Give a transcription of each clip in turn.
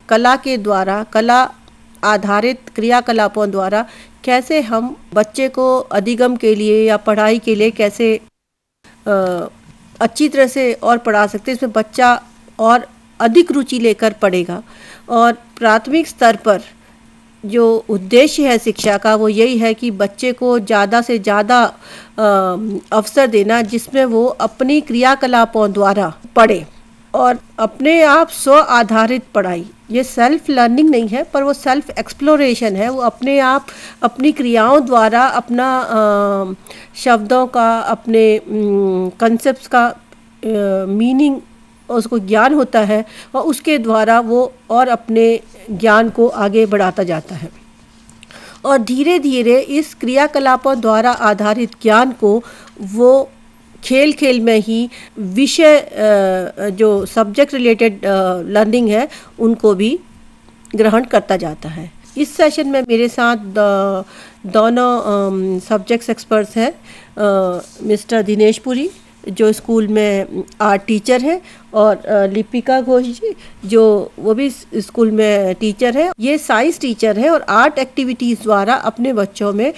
कला के द्वारा, कला आधारित क्रियाकलापों द्वारा कैसे हम बच्चे को अधिगम के लिए या पढ़ाई के लिए कैसे अच्छी तरह से और पढ़ा सकते हैं। इसमें बच्चा और अधिक रुचि लेकर पढ़ेगा। और प्राथमिक स्तर पर जो उद्देश्य है शिक्षा का वो यही है कि बच्चे को ज़्यादा से ज़्यादा अवसर देना जिसमें वो अपनी क्रियाकलापों द्वारा पढ़े और अपने आप स्व आधारित पढ़ाई। ये सेल्फ लर्निंग नहीं है पर वो सेल्फ एक्सप्लोरेशन है। वो अपने आप अपनी क्रियाओं द्वारा अपना शब्दों का, अपने कंसेप्ट्स का मीनिंग उसको ज्ञान होता है और उसके द्वारा वो और अपने ज्ञान को आगे बढ़ाता जाता है। और धीरे धीरे इस क्रियाकलापों द्वारा आधारित ज्ञान को वो खेल खेल में ही विषय जो सब्जेक्ट रिलेटेड लर्निंग है उनको भी ग्रहण करता जाता है। इस सेशन में मेरे साथ दोनों सब्जेक्ट्स एक्सपर्ट्स हैं, मिस्टर दिनेश पुरी जो स्कूल में आर्ट टीचर है और लिपिका घोष जी जो वो भी स्कूल में टीचर है। ये साइंस टीचर है और आर्ट एक्टिविटीज़ द्वारा अपने बच्चों में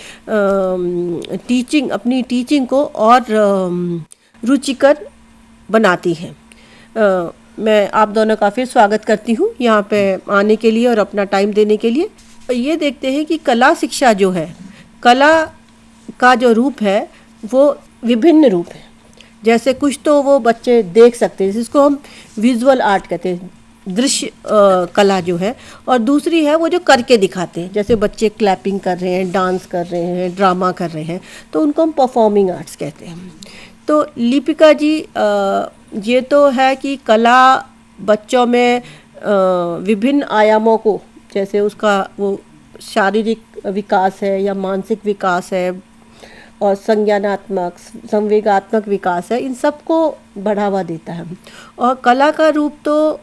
अपनी टीचिंग को और रुचिकर बनाती हैं। मैं आप दोनों का फिर स्वागत करती हूँ यहाँ पे आने के लिए और अपना टाइम देने के लिए। ये देखते हैं कि कला शिक्षा जो है, कला का जो रूप है वो विभिन्न रूप है। जैसे कुछ तो वो बच्चे देख सकते हैं जिसको हम विजुअल आर्ट कहते हैं, दृश्य कला जो है, और दूसरी है वो जो करके दिखाते हैं। जैसे बच्चे क्लैपिंग कर रहे हैं, डांस कर रहे हैं, ड्रामा कर रहे हैं, तो उनको हम परफॉर्मिंग आर्ट्स कहते हैं। तो लिपिका जी ये तो है कि कला बच्चों में विभिन्न आयामों को, जैसे उसका वो शारीरिक विकास है या मानसिक विकास है और संज्ञानात्मक संवेगात्मक विकास है, इन सब को बढ़ावा देता है। और कला का रूप तो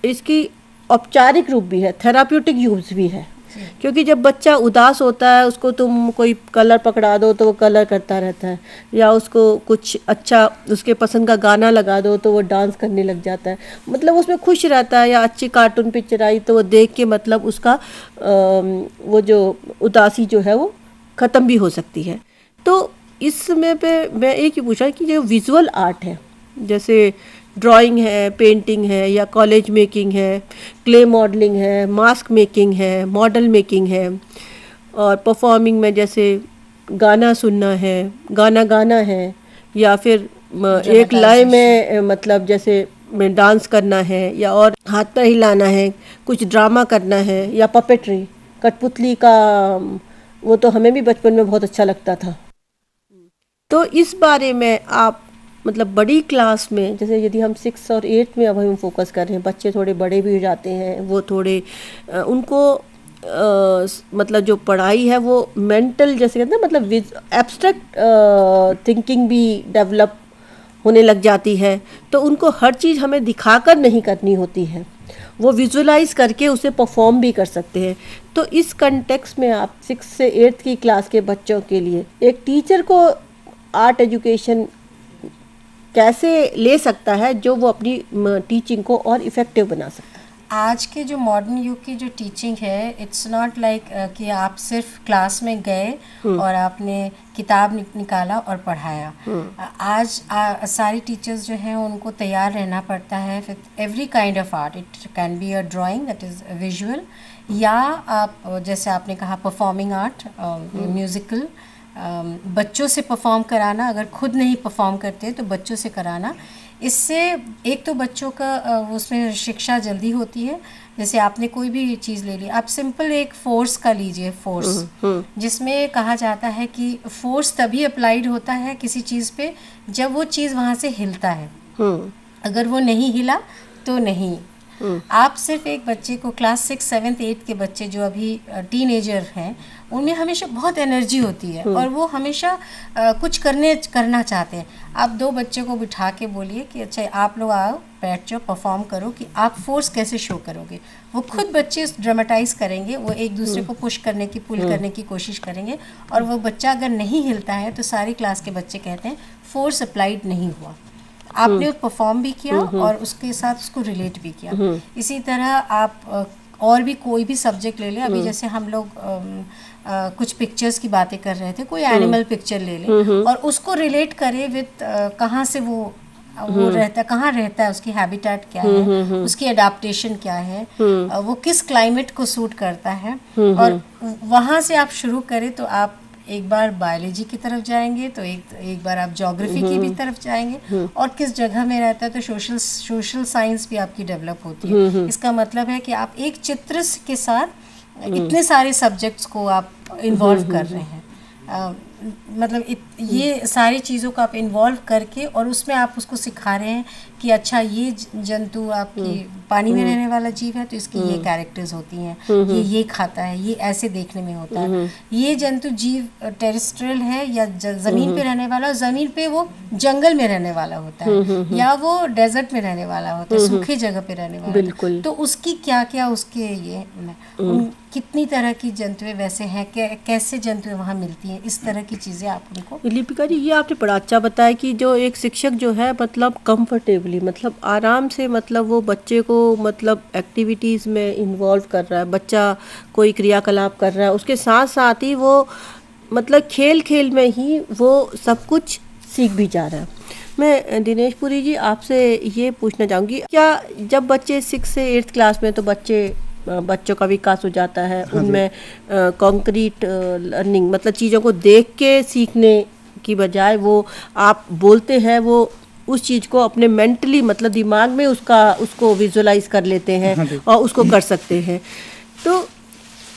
इसकी औपचारिक रूप भी है, थेराप्यूटिक यूज भी है। क्योंकि जब बच्चा उदास होता है उसको तुम कोई कलर पकड़ा दो तो वो कलर करता रहता है, या उसको कुछ अच्छा उसके पसंद का गाना लगा दो तो वो डांस करने लग जाता है, मतलब उसमें खुश रहता है। या अच्छी कार्टून पिक्चर आई तो वो देख के मतलब उसका वो जो उदासी जो है वो ख़त्म भी हो सकती है। तो इस समय पे मैं एक ही पूछा कि जो विजुअल आर्ट है, जैसे ड्राइंग है, पेंटिंग है या कॉलेज मेकिंग है, क्ले मॉडलिंग है, मास्क मेकिंग है, मॉडल मेकिंग है, और परफॉर्मिंग में जैसे गाना सुनना है, गाना गाना है, या फिर एक लय में मतलब जैसे में डांस करना है, या और हाथ पैर हिलाना है, कुछ ड्रामा करना है, या पपेट्री, कठपुतली का वो तो हमें भी बचपन में बहुत अच्छा लगता था। तो इस बारे में आप मतलब बड़ी क्लास में, जैसे यदि हम 6 और 8 में अब हम फोकस कर रहे हैं, बच्चे थोड़े बड़े भी हो जाते हैं, वो थोड़े उनको मतलब जो पढ़ाई है वो मेंटल जैसे कहते हैं मतलब एब्स्ट्रैक्ट थिंकिंग भी डेवलप होने लग जाती है। तो उनको हर चीज़ हमें दिखाकर नहीं करनी होती है, वो विजुअलाइज करके उसे परफॉर्म भी कर सकते हैं। तो इस कंटेक्स्ट में आप 6 से 8 की क्लास के बच्चों के लिए एक टीचर को आर्ट एजुकेशन कैसे ले सकता है जो वो अपनी टीचिंग को और इफ़ेक्टिव बना सकता है। आज के जो मॉडर्न युग की जो टीचिंग है, इट्स नॉट लाइक कि आप सिर्फ क्लास में गए और आपने किताब निकाला और पढ़ाया। आज सारी टीचर्स जो हैं उनको तैयार रहना पड़ता है with every kind of art. It can be a drawing that is visual, या आप जैसे आपने कहा परफॉर्मिंग आर्ट, म्यूज़िकल, बच्चों से परफॉर्म कराना, अगर खुद नहीं परफॉर्म करते तो बच्चों से कराना। इससे एक तो बच्चों का उसमें शिक्षा जल्दी होती है। जैसे आपने कोई भी चीज़ ले ली, आप सिंपल एक फोर्स का लीजिए, फोर्स जिसमें कहा जाता है कि फोर्स तभी अप्लाइड होता है किसी चीज़ पे जब वो चीज़ वहाँ से हिलता है। अगर वो नहीं हिला तो नहीं। आप सिर्फ एक बच्चे को क्लास 6, 7, 8 के बच्चे जो अभी टीनेजर हैं, उनमें हमेशा बहुत एनर्जी होती है और वो हमेशा कुछ करना चाहते हैं। आप 2 बच्चों को बिठा के बोलिए कि अच्छा आप लोग आओ, बैठ जाओ, परफॉर्म करो कि आप फोर्स कैसे शो करोगे। वो खुद बच्चे ड्रामेटाइज करेंगे, वो एक दूसरे को पुश करने की, पुल करने की कोशिश करेंगे, और वो बच्चा अगर नहीं हिलता है तो सारी क्लास के बच्चे कहते हैं फोर्स अप्लाइड नहीं हुआ। आपने परफॉर्म भी किया और उसके साथ उसको रिलेट भी किया। इसी तरह आप और भी कोई भी सब्जेक्ट ले लें, अभी जैसे हम लोग कुछ पिक्चर्स की बातें कर रहे थे, कोई एनिमल पिक्चर ले लें और उसको रिलेट करें विद कहाँ से वो रहता है, कहाँ रहता है, उसकी हैबिटेट क्या है, उसकी अडाप्टेशन क्या है, वो किस क्लाइमेट को सूट करता है, और वहाँ से आप शुरू करें तो आप एक बार बायोलॉजी की तरफ जाएंगे, तो एक बार आप ज्योग्राफी की भी तरफ जाएंगे, और किस जगह में रहता है तो सोशल साइंस भी आपकी डेवलप होती है। इसका मतलब है कि आप एक चित्र के साथ इतने सारे सब्जेक्ट्स को आप इन्वॉल्व कर रहे हैं। मतलब ये सारी चीज़ों को आप इन्वॉल्व करके और उसमें आप उसको सिखा रहे हैं कि अच्छा ये जंतु आपकी पानी में रहने वाला जीव है तो इसकी ये कैरेक्टर्स होती हैं, ये खाता है, ये ऐसे देखने में होता है, ये जंतु जीव टेरेस्ट्रियल है या ज़मीन पे रहने वाला, ज़मीन पे वो जंगल में रहने वाला होता है या वो डेजर्ट में रहने वाला होता है, सूखी जगह पे रहने वाला है, तो उसकी क्या क्या उसके ये कितनी तरह की जंतुएं वैसे हैं, कैसे जंतुएं वहाँ मिलती हैं, इस तरह की चीज़ें आप उनको। लिपिका जी, ये आपने बड़ा अच्छा बताया कि जो एक शिक्षक जो है मतलब कंफर्टेबली, मतलब आराम से, मतलब वो बच्चे को मतलब एक्टिविटीज़ में इन्वॉल्व कर रहा है, बच्चा कोई क्रियाकलाप कर रहा है, उसके साथ साथ ही वो मतलब खेल खेल में ही वो सब कुछ सीख भी जा रहा है। मैं दिनेश पुरी जी आपसे ये पूछना चाहूँगी, क्या जब बच्चे 6 से 8th क्लास में, तो बच्चों का विकास हो जाता है, उनमें कॉन्क्रीट लर्निंग, मतलब चीज़ों को देख के सीखने की बजाय वो आप बोलते हैं वो उस चीज़ को अपने मेंटली मतलब दिमाग में उसको विजुलाइज कर लेते हैं और उसको कर सकते हैं। तो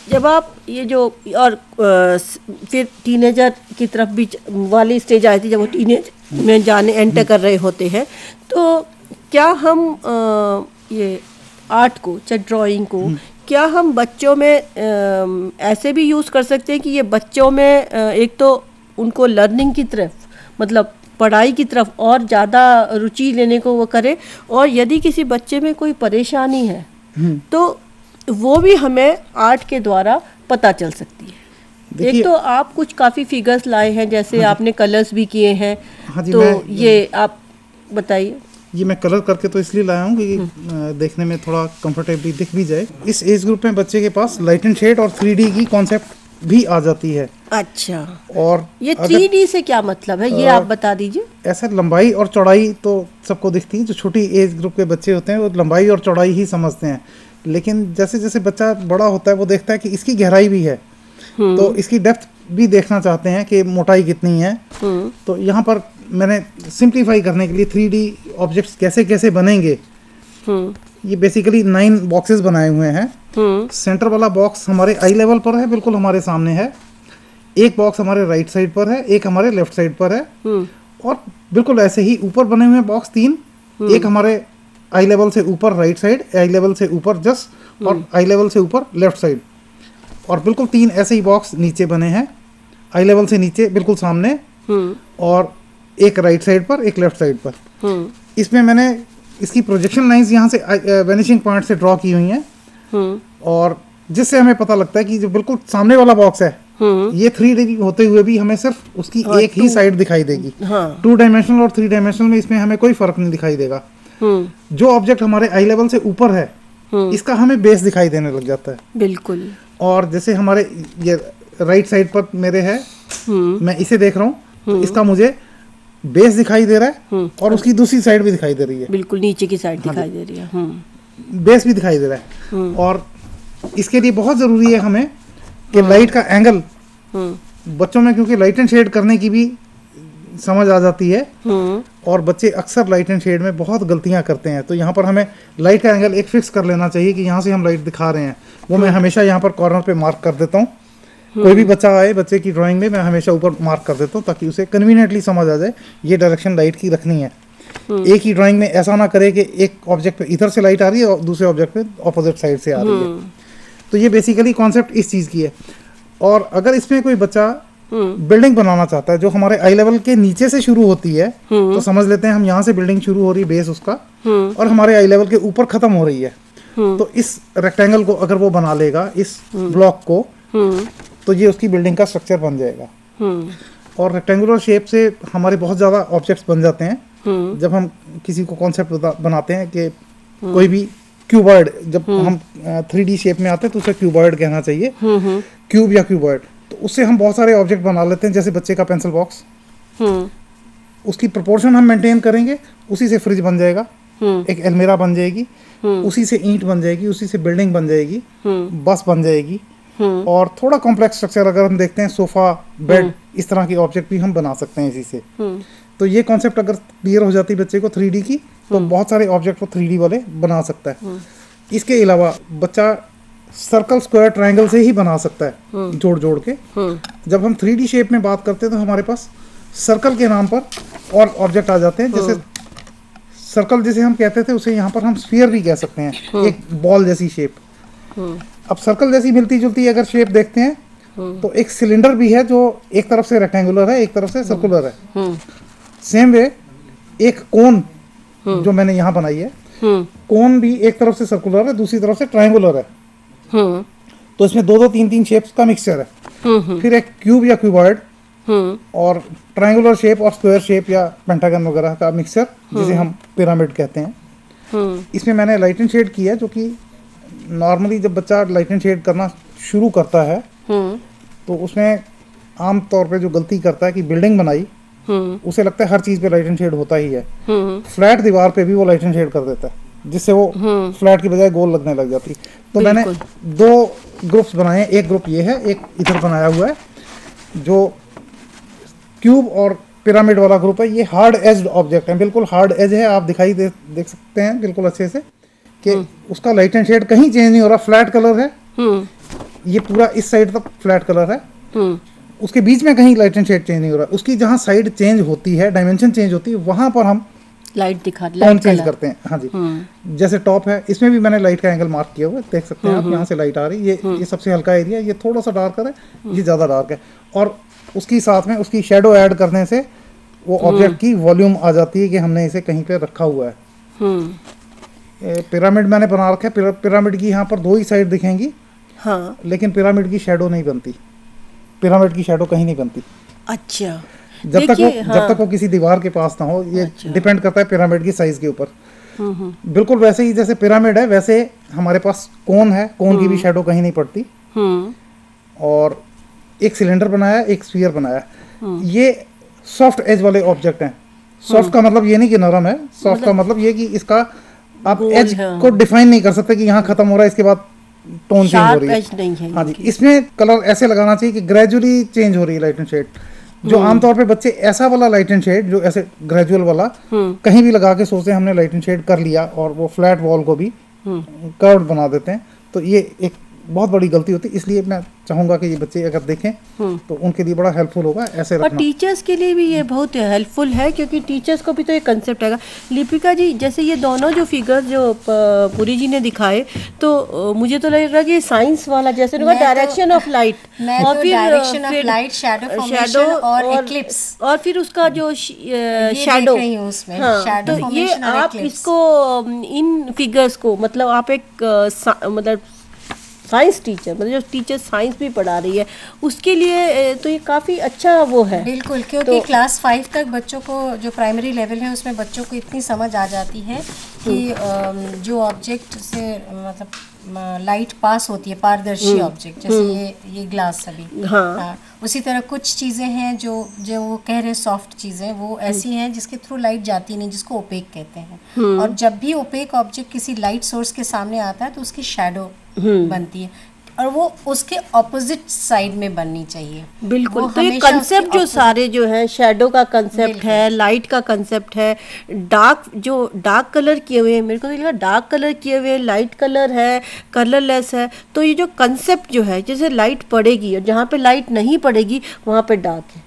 जब आप ये जो और फिर टीनेजर की तरफ भी वाली स्टेज आई थी, जब वो टीनेज में एंटर कर रहे होते हैं, तो क्या हम ये आर्ट को, चाहे ड्राइंग को, क्या हम बच्चों में ऐसे भी यूज़ कर सकते हैं कि ये बच्चों में एक तो उनको लर्निंग की तरफ, मतलब पढ़ाई की तरफ और ज़्यादा रुचि लेने को वो करे, और यदि किसी बच्चे में कोई परेशानी है तो वो भी हमें आर्ट के द्वारा पता चल सकती है। एक तो आप कुछ काफ़ी फिगर्स लाए हैं, जैसे आपने कलर्स भी किए हैं, तो ये आप बताइए। ये मैं कलर करके तो इसलिए लाया हूँ कि देखने में थोड़ा कंफर्टेबली दिख भी जाए। इस एज ग्रुप में बच्चे के पास लाइट एंड शेड और 3D की कॉन्सेप्ट भी आ जाती है। अच्छा, और ये 3D से क्या मतलब है, ये आप बता दीजिए। ऐसा लंबाई और चौड़ाई तो सबको दिखती है, जो छोटी एज ग्रुप के बच्चे होते हैं वो लंबाई और चौड़ाई ही समझते हैं, लेकिन जैसे जैसे बच्चा बड़ा होता है वो देखता है कि इसकी गहराई भी है, तो इसकी डेप्थ भी देखना चाहते हैं कि मोटाई कितनी है। तो यहाँ पर मैंने सिंप्लीफाई करने के लिए 3D ऑब्जेक्ट्स कैसे कैसे बनेंगे, ये बेसिकली 9 बॉक्सेस बनाए हुए हैं। सेंटर वाला बॉक्स हमारे आई लेवल पर है, बिल्कुल हमारे सामने है। एक बॉक्स हमारे राइट साइड पर है, एक हमारे लेफ्ट साइड पर है, और बिल्कुल ऐसे ही ऊपर बने हुए बॉक्स 3, एक हमारे आई लेवल से ऊपर राइट साइड, आई लेवल से ऊपर जस्ट, और आई लेवल से ऊपर लेफ्ट साइड, और बिल्कुल 3 ऐसे ही बॉक्स नीचे बने हैं, आई लेवल से नीचे बिल्कुल सामने, और एक राइट साइड पर, एक लेफ्ट साइड पर। इसमें मैंने इसकी प्रोजेक्शन लाइंस यहाँ से वेनिशिंग पॉइंट से ड्रॉ की हुई हैं, और जिससे हमें पता लगता है कि जो बिल्कुल सामने वाला बॉक्स है ये 3D होते हुए भी हमें सिर्फ उसकी एक ही साइड दिखाई देगी। 2 डायमेंशनल और 3 डायमेंशनल में इसमें हमें कोई फर्क नहीं दिखाई देगा। जो ऑब्जेक्ट हमारे आई लेवल से ऊपर है इसका हमें बेस दिखाई देने लग जाता है। बिल्कुल। और जैसे हमारे ये राइट साइड पर मेरे है, मैं इसे देख रहा हूँ, तो इसका मुझे बेस दिखाई दे रहा है, और उसकी दूसरी साइड भी दिखाई दे रही है, बिल्कुल नीचे की साइड दिखाई दे रही है, बेस भी दिखाई दे रहा है। और इसके लिए बहुत ज़रूरी है हमें कि लाइट का एंगल, बच्चों में क्योंकि लाइट एंड शेड करने की भी समझ आ जाती है, और बच्चे अक्सर लाइट एंड शेड में बहुत गलतियां करते हैं, तो यहाँ पर हमें लाइट का एंगल एक फिक्स कर लेना चाहिए कि यहाँ से हम लाइट दिखा रहे हैं, वो मैं हमेशा यहाँ पर कॉर्नर पे मार्क कर देता हूँ। कोई भी बच्चा आए बच्चे की ड्राइंग में, मैं हमेशा ऊपर मार्क कर देता हूँ ताकि उसे कन्वीनियंटली समझ आ जाए ये डायरेक्शन लाइट की रखनी है। एक ही ड्राइंग में ऐसा ना करे कि एक ऑब्जेक्ट पे इधर से लाइट आ रही है और दूसरे ऑब्जेक्ट पे ऑपोजिट साइड से आ रही है। तो ये बेसिकली कॉन्सेप्ट इस चीज़ की है। और अगर इसमें कोई बच्चा बिल्डिंग बनाना चाहता है जो हमारे आई लेवल के नीचे से शुरू होती है, तो समझ लेते हैं हम यहाँ से बिल्डिंग शुरू हो रही है, बेस उसका, और हमारे आई लेवल के ऊपर खत्म हो रही है, तो इस रेक्टेंगल को अगर वो बना लेगा, इस ब्लॉक को, तो ये उसकी बिल्डिंग का स्ट्रक्चर बन जाएगा। और रेक्टेंगुलर शेप से हमारे बहुत ज़्यादा ऑब्जेक्ट्स बन जाते हैं। जब हम किसी को कॉन्सेप्ट बनाते हैं कि कोई भी क्यूबॉइड, जब हम 3D शेप में आते हैं तो उसे क्यूबॉइड कहना चाहिए, क्यूब या क्यूबॉइड। तो उससे हम बहुत सारे ऑब्जेक्ट बना लेते हैं, जैसे बच्चे का पेंसिल बॉक्स, उसकी प्रोपोर्शन हम मेंटेन करेंगे, उसी से फ्रिज बन जाएगा, एक अलमीरा बन जाएगी, उसी से ईंट बन जाएगी, उसी से बिल्डिंग बन जाएगी, बस बन जाएगी। और थोड़ा कॉम्प्लेक्स स्ट्रक्चर अगर हम देखते हैं, सोफा, बेड, इस तरह की ऑब्जेक्ट भी हम बना सकते हैं इसी से। तो ये कॉन्सेप्ट अगर क्लियर हो जाती है बच्चे को 3D की, तो बहुत सारे ऑब्जेक्ट वो 3D वाले बना सकता है। इसके अलावा बच्चा सर्कल, स्क्वायर, ट्रायंगल से ही बना सकता है जोड़ जोड़ के। जब हम 3D शेप में बात करते हैं तो हमारे पास सर्कल के नाम पर और ऑब्जेक्ट आ जाते हैं। जैसे सर्कल जिसे हम कहते थे, उसे यहाँ पर हम स्फीयर भी कह सकते हैं, एक बॉल जैसी शेप। अब सर्कल जैसी मिलती जुलती अगर शेप देखते हैं तो एक सिलेंडर भी है जो एक तरफ से रेक्टेंगुलर है, एक तरफ से सर्कुलर है। सेम वे एक कोन जो मैंने यहाँ बनाई है, कोन भी एक तरफ से सर्कुलर है, दूसरी तरफ से ट्रायंगुलर है। तो इसमें दो दो तीन तीन शेप्स का मिक्सचर है। फिर एक क्यूब या क्यूबॉइड और ट्रायंगुलर शेप और स्क्वायर शेप या पेंटागन वगैरह का मिक्सचर, जिसे हम पिरामिड कहते हैं। इसमें मैंने लाइट एंड शेड की है, जो कि नॉर्मली जब बच्चा लाइट एंड शेड करना शुरू करता है तो उसमें आम तौर पे जो गलती करता है कि बिल्डिंग बनाई, उसे लगता है हर चीज पे लाइट एंड शेड होता ही है। फ्लैट दीवार पे भी वो लाइट एंड शेड कर देता है, जिससे वो फ्लैट की बजाय गोल लगने लग जाती। तो मैंने दो ग्रुप्स बनाए हैं, एक ग्रुप ये है, एक इधर बनाया हुआ है जो क्यूब और पिरामिड वाला ग्रुप है। ये हार्ड एज्ड ऑब्जेक्ट है, बिल्कुल हार्ड एज है, आप देख सकते हैं बिल्कुल अच्छे से कि उसका लाइट एंड शेड कहीं चेंज नहीं हो रहा, फ्लैट कलर है। ये पूरा इस साइड तक फ्लैट कलर है, उसके बीच में कहीं लाइट एंड शेड चेंज नहीं हो रहा। उसकी जहाँ साइड चेंज होती है, डायमेंशन चेंज होती है, वहां पर हम लाइट दिखा टोन चेंज करते हैं। हाँ जी, जैसे टॉप है, इसमें भी मैंने लाइट का एंगल मार्क किया हुआ है, देख सकते हैं आप, यहाँ से लाइट आ रही है। ये सबसे हल्का एरिया, ये थोड़ा सा डार्कर है, ये ज्यादा डार्क है। और उसकी साथ में उसकी शेडो ऐड करने से वो ऑब्जेक्ट की वॉल्यूम आ जाती है कि हमने इसे कहीं पे रखा हुआ है। पिरामिड मैंने बना रखा है, पिरामिड की यहाँ पर दो ही साइड दिखेंगी, हाँ, लेकिन पिरामिड की शेडो नहीं बनती, पिरामिड की शेडो कहीं नहीं बनती। अच्छा, जब तक वो किसी दीवार के पास ना हो। ये डिपेंड करता है पिरामिड की साइज के ऊपर। बिल्कुल वैसे ही जैसे पिरामिड है, वैसे हमारे पास कोन है, कोन की भी शेडो कहीं नहीं पड़ती। और एक सिलेंडर बनाया, एक स्फीयर बनाया। ये सॉफ्ट एज वाले ऑब्जेक्ट हैं। सॉफ्ट का मतलब ये नहीं कि नरम है, सॉफ्ट का मतलब ये कि इसका आप एज को डिफाइन नहीं कर सकते कि यहाँ खत्म हो रहा है, इसके बाद टोन चेंज हो रही है। हाँ जी, इसमें कलर ऐसे लगाना चाहिए कि ग्रेजुअली चेंज हो रही है लाइट एंड शेड। जो आमतौर पे बच्चे ऐसा वाला लाइट एंड शेड, जो ऐसे ग्रेजुअल वाला कहीं भी लगा के सोचते हैं हमने लाइट एंड शेड कर लिया, और वो फ्लैट वॉल को भी कर्व बना देते हैं। तो ये एक बहुत बड़ी गलती होती है। इसलिए मैं चाहूंगा कि ये बच्चे अगर देखें तो उनके लिए बड़ा हेल्पफुल होगा ऐसे रखना। और टीचर्स के लिए भी ये बहुत हेल्पफुल है, क्योंकि टीचर्स को भी तो एक कंसेप्ट आएगा। लिपिका जी, जैसे ये दोनों जो फिगर्स जो पुरी जी ने दिखाए, तो मुझे तो लग रहा है कि साइंस वाला जैसे डायरेक्शन ऑफ लाइट, और फिर डायरेक्शन ऑफ लाइट, शैडो और एक्लिप्स, और फिर उसका जो शैडो, तो ये आप इसको इन फिगर्स को, मतलब आप एक मतलब साइंस टीचर, मतलब जो टीचर साइंस भी पढ़ा रही है, उसके लिए तो ये काफ़ी अच्छा वो है। बिल्कुल, क्योंकि क्लास 5 तक बच्चों को, जो प्राइमरी लेवल है उसमें बच्चों को इतनी समझ आ जाती है कि जो ऑब्जेक्ट से मतलब लाइट पास होती है, पारदर्शी ऑब्जेक्ट, जैसे ये ग्लास अभी, हाँ, उसी तरह कुछ चीज़ें हैं जो वो कह रहे हैं सॉफ्ट चीज़ें, वो ऐसी हैं जिसके थ्रू लाइट जाती नहीं, जिसको ओपेक कहते हैं। और जब भी ओपेक ऑब्जेक्ट किसी लाइट सोर्स के सामने आता है तो उसकी शैडो बनती है, और वो उसके ऑपोजिट साइड में बननी चाहिए। बिल्कुल, तो ये कंसेप्ट जो सारे जो है, शैडो का कंसेप्ट है, लाइट का कंसेप्ट है, डार्क कलर किए हुए हैं, मेरे को तो लगा डार्क कलर किए हुए हैं, लाइट कलर है, कलरलेस है। तो ये जो कंसेप्ट जो है, जैसे लाइट पड़ेगी और जहाँ पे लाइट नहीं पड़ेगी वहाँ पे डार्क है।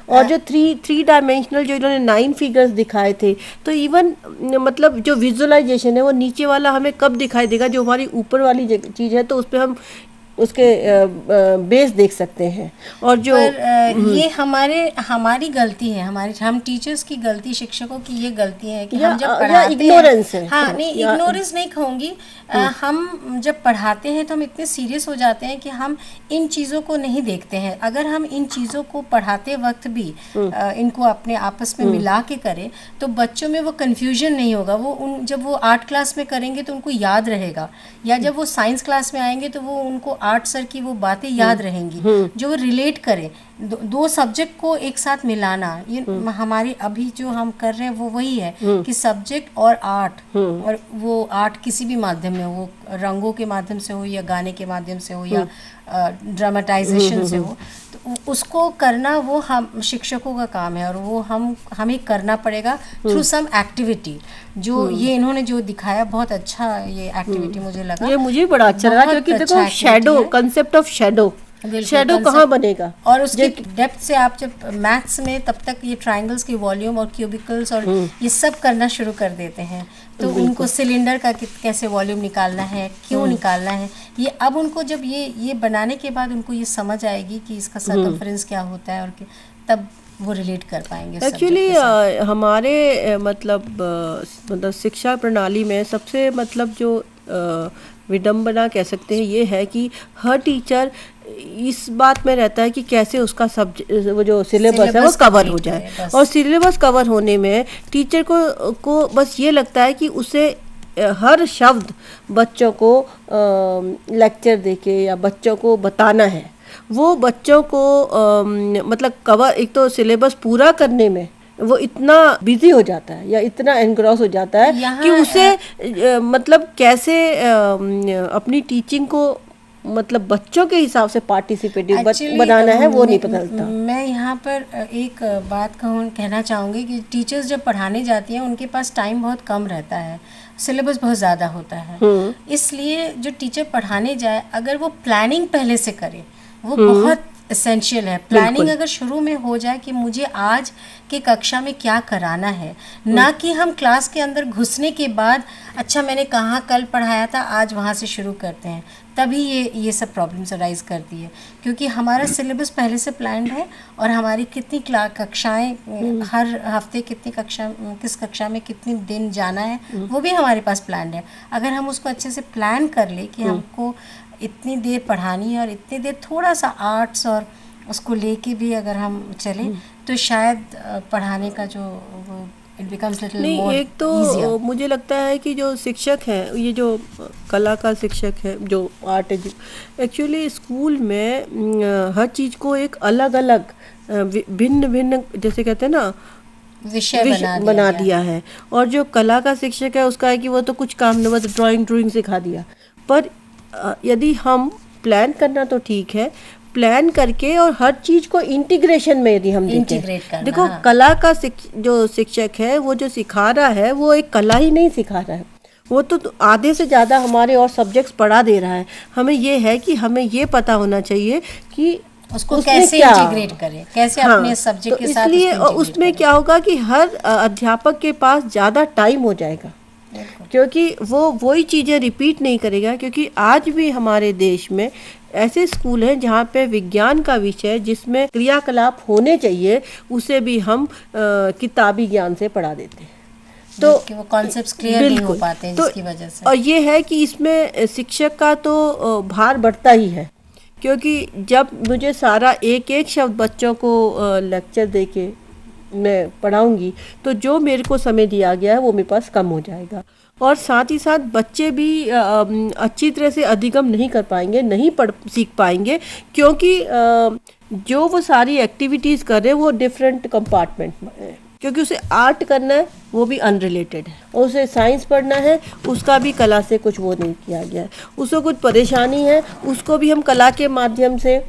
और जो थ्री डायमेंशनल जो इन्होंने 9 फिगर्स दिखाए थे, तो इवन मतलब जो विजुअलाइजेशन है वो नीचे वाला हमें कब दिखाई देगा, जो हमारी ऊपर वाली चीज़ है, तो उस पर हम उसके बेस देख सकते हैं। और जो ये हमारी गलती है, हम टीचर्स की गलती, शिक्षकों की ये गलती है कि हम जब पढ़ाते इग्नोरेंस है। हाँ, नहीं, इग्नोरेंस नहीं कहूँगी, हम जब पढ़ाते हैं तो हम इतने सीरियस हो जाते हैं कि हम इन चीज़ों को नहीं देखते हैं। अगर हम इन चीज़ों को पढ़ाते वक्त भी इनको अपने आपस में मिला के करें तो बच्चों में वो कन्फ्यूजन नहीं होगा। वो जब वो आर्ट क्लास में करेंगे तो उनको याद रहेगा, या जब वो साइंस क्लास में आएंगे तो वो उनको आर्ट सर की वो बातें याद रहेंगी जो वो रिलेट करें। दो सब्जेक्ट को एक साथ मिलाना, ये हमारी अभी जो हम कर रहे हैं वो वही है कि सब्जेक्ट और आर्ट, और वो आर्ट किसी भी माध्यम में, वो रंगों के माध्यम से हो या गाने के माध्यम से हो या ड्रामेटाइजेशन से हो, तो उसको करना वो हम शिक्षकों का काम है, और वो हमें करना पड़ेगा थ्रू सम एक्टिविटी। जो ये इन्होंने जो दिखाया बहुत अच्छा ये एक्टिविटी मुझे लगा, ये मुझे बड़ा अच्छा लगा, क्योंकि देखो shadow, concept of shadow, shadow कहाँ बनेगा, और उसके डेप्थ से आप जब मैथ्स में तब तक ये ट्रायंगल्स की वॉल्यूम और क्यूबिकल्स और ये सब करना शुरू कर देते हैं, तो उनको सिलेंडर का कैसे वॉल्यूम निकालना है, क्यों निकालना है, ये अब उनको जब ये बनाने के बाद उनको ये समझ आएगी कि इसका सर्कमफ्रेंस क्या होता है, और तब वो रिलेट कर पाएंगे। एक्चुअली हमारे मतलब शिक्षा प्रणाली में सबसे मतलब जो विडंबना कह सकते हैं ये है कि हर टीचर इस बात में रहता है कि कैसे उसका वो जो सिलेबस है वो कवर हो जाए, और सिलेबस कवर होने में टीचर को बस ये लगता है कि उसे हर शब्द बच्चों को लेक्चर देके या बच्चों को बताना है। वो बच्चों को मतलब कवर, एक तो सिलेबस पूरा करने में वो इतना बिजी हो जाता है या इतना एनग्रॉस हो जाता है कि उसे मतलब कैसे अपनी टीचिंग को मतलब बच्चों के हिसाब से पार्टिसिपेटिव बनाना है वो नहीं पता चलता। मैं यहाँ पर एक बात कहना चाहूँगी कि टीचर्स जब पढ़ाने जाती हैं उनके पास टाइम बहुत कम रहता है, सिलेबस बहुत ज़्यादा होता है, इसलिए जो टीचर पढ़ाने जाए अगर वो प्लानिंग पहले से करे वो बहुत एसेंशियल है। प्लानिंग अगर शुरू में हो जाए कि मुझे आज के कक्षा में क्या कराना है, ना कि हम क्लास के अंदर घुसने के बाद अच्छा मैंने कहाँ कल पढ़ाया था आज वहाँ से शुरू करते हैं, तभी ये सब प्रॉब्लम्स अराइज करती है। क्योंकि हमारा सिलेबस पहले से प्लान्ड है और हमारी कितनी कक्षाएं हर हफ्ते किस कक्षा में कितने दिन जाना है वो भी हमारे पास प्लान्ड है। अगर हम उसको अच्छे से प्लान कर ले कि हमको इतनी देर पढ़ानी है और इतनी देर थोड़ा सा आर्ट्स और उसको लेके भी अगर हम चलें तो शायद पढ़ाने का जो वो इट बिकम्स लिटिल मोर एक तो easier। मुझे लगता है कि जो शिक्षक हैं, ये जो कला का शिक्षक है, जो आर्ट एक्चुअली स्कूल में हर चीज़ को एक अलग अलग भिन्न जैसे कहते हैं ना विषय बना दिया है। और जो कला का शिक्षक है उसका है कि वो तो कुछ काम नहीं, बस ड्राइंग सिखा दिया। पर यदि हम प्लान करना तो ठीक है, प्लान करके और हर चीज को इंटीग्रेशन में यदि हम देखें, देखो कला का जो शिक्षक है वो जो सिखा रहा है वो एक कला ही नहीं सिखा रहा है, वो तो आधे से ज़्यादा हमारे और सब्जेक्ट्स पढ़ा दे रहा है। हमें ये है कि हमें ये पता होना चाहिए कि उसको कैसे इंटीग्रेट करें, कैसे अपने सब्जेक्ट के साथ, इसलिए उसमें क्या होगा कि हर अध्यापक के पास ज़्यादा टाइम हो जाएगा, क्योंकि वो वही चीज़ें रिपीट नहीं करेगा। क्योंकि आज भी हमारे देश में ऐसे स्कूल हैं जहाँ पे विज्ञान का विषय जिसमें क्रियाकलाप होने चाहिए उसे भी हम किताबी ज्ञान से पढ़ा देते हैं, तो वो कॉन्सेप्ट्स क्लियर नहीं हो पाते हैं, जिसकी वजह से। और ये है कि इसमें शिक्षक का तो भार बढ़ता ही है, क्योंकि जब मुझे सारा एक एक शब्द बच्चों को लेक्चर दे के मैं पढ़ाऊंगी तो जो मेरे को समय दिया गया है वो मेरे पास कम हो जाएगा, और साथ ही साथ बच्चे भी अच्छी तरह से अधिगम नहीं कर पाएंगे, नहीं सीख पाएंगे, क्योंकि जो वो सारी एक्टिविटीज़ कर रहे हैं वो डिफरेंट कंपार्टमेंट में है। क्योंकि उसे आर्ट करना है वो भी अनरिलेटेड है, और उसे साइंस पढ़ना है उसका भी कला से कुछ वो नहीं किया गया है, उसको कुछ परेशानी है उसको भी हम कला के माध्यम से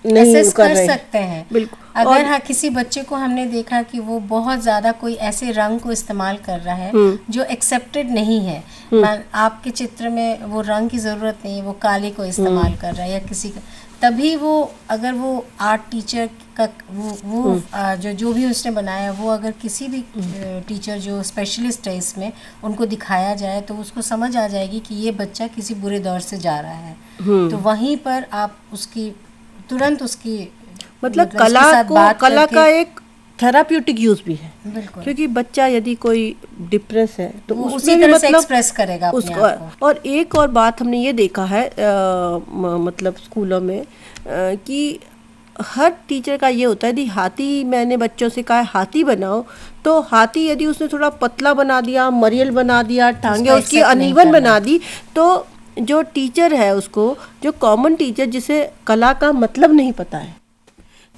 नहीं कर सकते हैं। बिल्कुल। अगर हाँ किसी बच्चे को हमने देखा कि वो बहुत ज़्यादा कोई ऐसे रंग को इस्तेमाल कर रहा है जो एक्सेप्टेड नहीं है, आपके चित्र में वो रंग की ज़रूरत नहीं है, वो काले को इस्तेमाल कर रहा है या किसी का, तभी वो अगर वो आर्ट टीचर का वो जो भी उसने बनाया वो अगर किसी भी टीचर जो स्पेशलिस्ट है इसमें उनको दिखाया जाए तो उसको समझ आ जाएगी कि ये बच्चा किसी बुरे दौर से जा रहा है। तो वहीं पर आप उसकी तुरंत उसकी मतलब कला का एक थेराप्यूटिक यूज भी है, बिल्कुल। क्योंकि बच्चा यदि कोई डिप्रेस है तो वो उसमें उसी भी तरह से एक्सप्रेस करेगा अपने उसको। आप को। और एक और बात हमने ये देखा है मतलब स्कूलों में कि हर टीचर का ये होता है यदि हाथी, मैंने बच्चों से कहा है हाथी बनाओ, तो हाथी यदि उसने थोड़ा पतला बना दिया, मरियल बना दिया, टांगे उसकी accept नहीं अनइवन करना। बना दी, तो जो टीचर है उसको, जो कॉमन टीचर जिसे कला का मतलब नहीं पता है,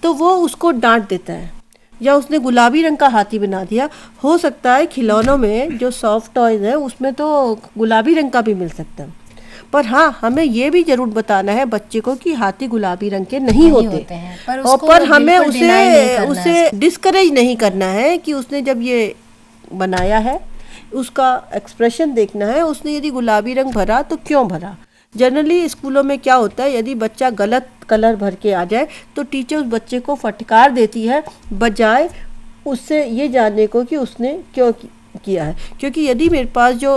तो वो उसको डांट देता है। या उसने गुलाबी रंग का हाथी बना दिया, हो सकता है खिलौनों में जो सॉफ्ट टॉयज है उसमें तो गुलाबी रंग का भी मिल सकता है, पर हाँ हमें ये भी जरूर बताना है बच्चे को कि हाथी गुलाबी रंग के नहीं होते हैं, पर और उसको पर हमें बिल्कुल deny नहीं करना उसे है। डिस्करेज नहीं करना है कि उसने जब ये बनाया है उसका एक्सप्रेशन देखना है, उसने यदि गुलाबी रंग भरा तो क्यों भरा। जनरली स्कूलों में क्या होता है, यदि बच्चा गलत कलर भर के आ जाए तो टीचर उस बच्चे को फटकार देती है, बजाय उससे ये जानने को कि उसने क्यों किया है। क्योंकि यदि मेरे पास जो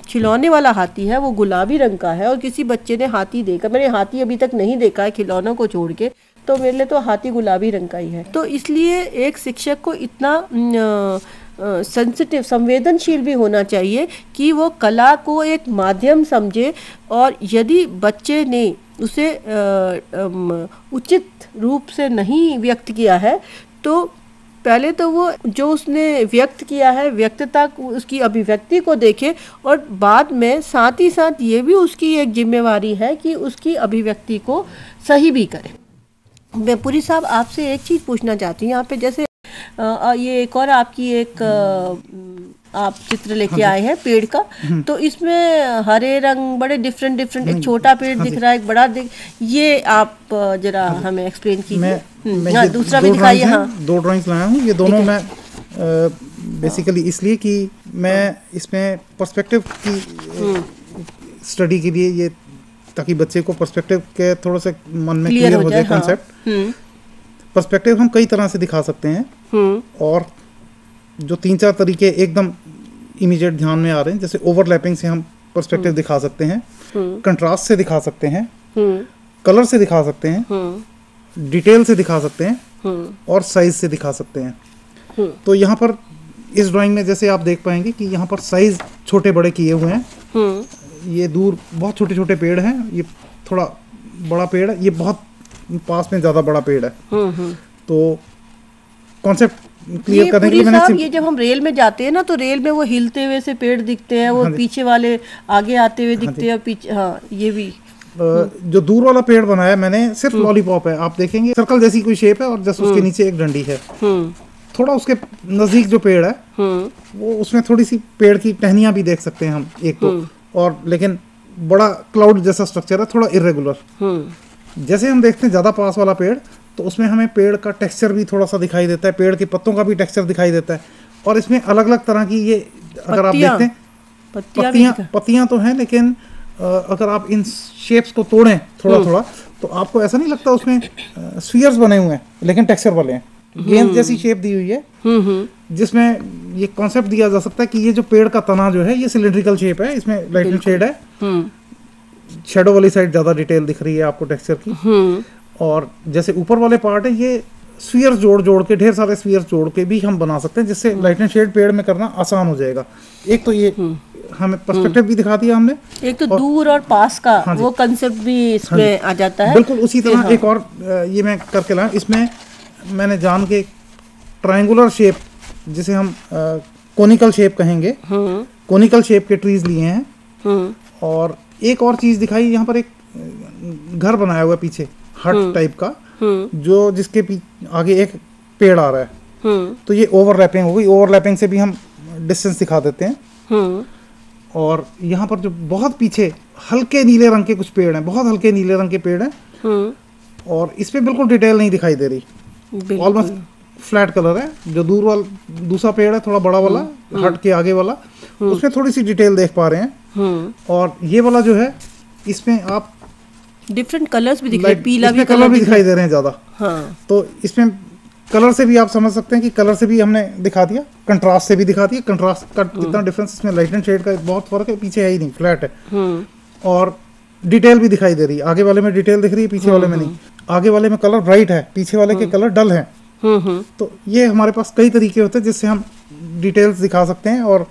खिलौने वाला हाथी है वो गुलाबी रंग का है और किसी बच्चे ने हाथी देखा, मैंने हाथी अभी तक नहीं देखा है खिलौनों को छोड़ के, तो मेरे लिए तो हाथी गुलाबी रंग का ही है। तो इसलिए एक शिक्षक को इतना सेंसिटिव, संवेदनशील भी होना चाहिए कि वो कला को एक माध्यम समझे, और यदि बच्चे ने उसे उचित रूप से नहीं व्यक्त किया है तो पहले तो वो जो उसने व्यक्त किया है व्यक्तता, उसकी अभिव्यक्ति को देखे, और बाद में साथ ही साथ ये भी उसकी एक जिम्मेवारी है कि उसकी अभिव्यक्ति को सही भी करे। मैं पुरी साहब आपसे एक चीज़ पूछना चाहती हूँ यहाँ पे, जैसे ये एक और आपकी एक आप चित्र लेके आए हैं पेड़ का, तो इसमें हरे रंग बड़े डिफरेंट एक छोटा पेड़ दिख रहा है, एक बड़ा ये आप जरा हमें एक्सप्लेन कीजिए। हाँ, दूसरा भी दिखाइए। हाँ, 2 ड्राइंग्स लाया हूँ, ये दोनों मैं बेसिकली इसलिए कि मैं इसमें पर्सपेक्टिव की स्टडी के लिए, ये ताकि बच्चे को पर्सपेक्टिव के थोड़ा सा मन में क्लियर हो जाए कॉन्सेप्ट। पर्सपेक्टिव हम कई तरह से दिखा सकते हैं, और जो 3-4 तरीके एकदम इमीडिएट ध्यान में आ रहे हैं, जैसे ओवरलैपिंग से हम पर्सपेक्टिव दिखा सकते हैं, कंट्रास्ट से दिखा सकते हैं, कलर से दिखा सकते हैं, डिटेल से दिखा सकते हैं, और साइज से दिखा सकते हैं। तो यहाँ पर इस ड्राइंग में जैसे आप देख पाएंगे कि यहाँ पर साइज छोटे बड़े किए हुए हैं। ये दूर बहुत छोटे छोटे पेड़ हैं, ये थोड़ा बड़ा पेड़ है, ये बहुत पास में ज्यादा बड़ा पेड़ है। तो कॉन्सेप्ट क्लियर करने के लिए मैंने ये जब हम रेल में जाते हैं ना, तो रेल में वो हिलते हुए से पेड़ दिखते हैं, वो पीछे वाले आगे आते हुए दिखते हैं, पीछे। हाँ, ये भी जो दूर वाला पेड़ बनाया मैंने सिर्फ लॉलीपॉप है, आप देखेंगे सर्कल जैसी कोई शेप है और जस्ट उसके नीचे एक डंडी है। थोड़ा उसके नजदीक जो पेड़ है वो उसमें थोड़ी सी पेड़ की टहनियां भी देख सकते हैं हम एक तो, और लेकिन बड़ा क्लाउड जैसा स्ट्रक्चर है, थोड़ा इरेगुलर। जैसे हम देखते हैं ज्यादा पास वाला पेड़, तो उसमें हमें पेड़ का टेक्सचर भी थोड़ा सा दिखाई देता है, पेड़ के पत्तों का भी टेक्सचर दिखाई देता है, और इसमें अलग अलग तरह की ये अगर आप देखते हैं पत्तियां तो हैं, लेकिन अगर आप इन शेप्स को तोड़ें थोड़ा थोड़ा, तो आपको ऐसा नहीं लगता उसमें स्फीयर्स बने हुए हैं, लेकिन टेक्सचर वाले हैं, गेंद जैसी शेप दी हुई है, जिसमें ये कॉन्सेप्ट दिया जा सकता है कि ये जो पेड़ का तना जो है ये सिलिंड्रिकल शेप है, इसमें लाइट शेड है, शेडो वाली साइड ज्यादा डिटेल दिख रही है आपको टेक्सचर की, और जैसे ऊपर वाले पार्ट है ये स्फीयर जोड़ के, ढेर सारे स्फीयर जोड़ के भी हम बना सकते हैं, जिससे लाइट एंड शेड पेड़ में करना आसान हो जाएगा। एक तो ये हमें पर्सपेक्टिव भी दिखा दिया हमने, एक तो दूर और पास का वो कंसेप्ट भी इसमें आ जाता है। बिल्कुल उसी तरह एक और ये मैं करके लाया, इसमें मैंने जान के ट्रायंगुलर शेप, जिसे हम कोनिकल शेप कहेंगे, कोनिकल शेप के ट्रीज लिए हैं, और एक और चीज दिखाई, यहाँ पर एक घर बनाया हुआ है पीछे, हट टाइप का, जो जिसके आगे एक पेड़ आ रहा है, तो ये ओवरलैपिंग हो गई। ओवरलैपिंग से भी हम डिस्टेंस दिखा देते हैं। और यहाँ पर जो बहुत पीछे हल्के नीले रंग के कुछ पेड़ हैं, बहुत हल्के नीले रंग के पेड़ हैं, और इस पे बिल्कुल डिटेल नहीं दिखाई दे रही, ऑलमोस्ट फ्लैट कलर है। जो दूसरा पेड़ है थोड़ा बड़ा वाला, हट के आगे वाला, उसमें थोड़ी सी डिटेल देख पा रहे हैं। और ये वाला जो है, इसमें आप डिफरेंट कलर्स भी दिख रहे हैं, पीला भी कलर भी दिखाई दे रहे हैं ज्यादा। हाँ। तो इसमें कलर से भी आप समझ सकते हैं कि कलर से भी हमने दिखा दिया, कंट्रास्ट से भी दिखा दिया। कंट्रास्ट का कितना डिफरेंस, इसमें लाइट एंड शेड का बहुत फर्क है, पीछे है ही नहीं, फ्लैट है। और डिटेल भी दिखाई दे रही है, आगे वाले में डिटेल दिख रही है, पीछे वाले में नहीं। आगे वाले में कलर ब्राइट है, पीछे वाले के कलर डल है। तो ये हमारे पास कई तरीके होते हैं जिससे हम डिटेल्स दिखा सकते हैं और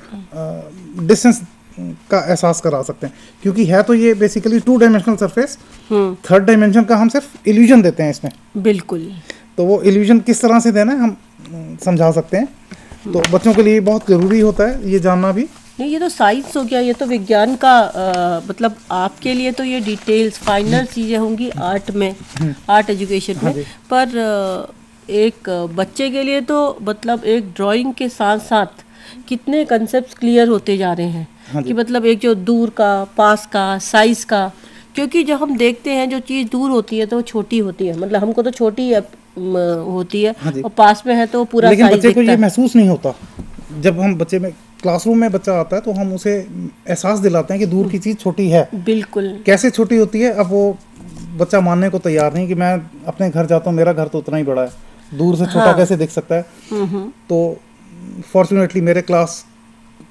डिस्टेंस का एहसास करा सकते हैं, क्योंकि है तो ये basically 2 dimensional surface, 3rd dimension का हम सिर्फ इल्यूजन देते हैं इसमें। बिल्कुल। तो वो इल्यूजन किस तरह से देना है हम समझा सकते हैं, तो बच्चों के लिए बहुत ज़रूरी होता है ये जानना भी। नहीं, ये तो साइंस हो गया, ये तो विज्ञान का मतलब आपके लिए तो ये डिटेल्स फाइनल चीज़ें होंगी आर्ट में, आर्ट एजुकेशन में। पर एक बच्चे के लिए तो मतलब एक ड्राइंग के साथ साथ कितने कंसेप्ट क्लियर होते जा रहे हैं कि मतलब एक जो दूर का, पास का, साइज का, क्योंकि जब हम देखते हैं जो चीज़ दूर होती है तो वो छोटी होती है, मतलब हमको तो छोटी होती है और पास में है तो पूरा लेकिन साइज बच्चे को दिखता ये है। महसूस नहीं होता। जब हम बच्चे में क्लासरूम में बच्चा आता है तो हम उसे एहसास दिलाते हैं कि दूर की चीज़ छोटी है। बिल्कुल। कैसे छोटी होती है, अब वो बच्चा मानने को तैयार नहीं कि मैं अपने घर जाता हूँ, मेरा घर तो उतना ही बड़ा है, दूर से छोटा कैसे दिख सकता है। तो फॉर्चुनेटली मेरे क्लास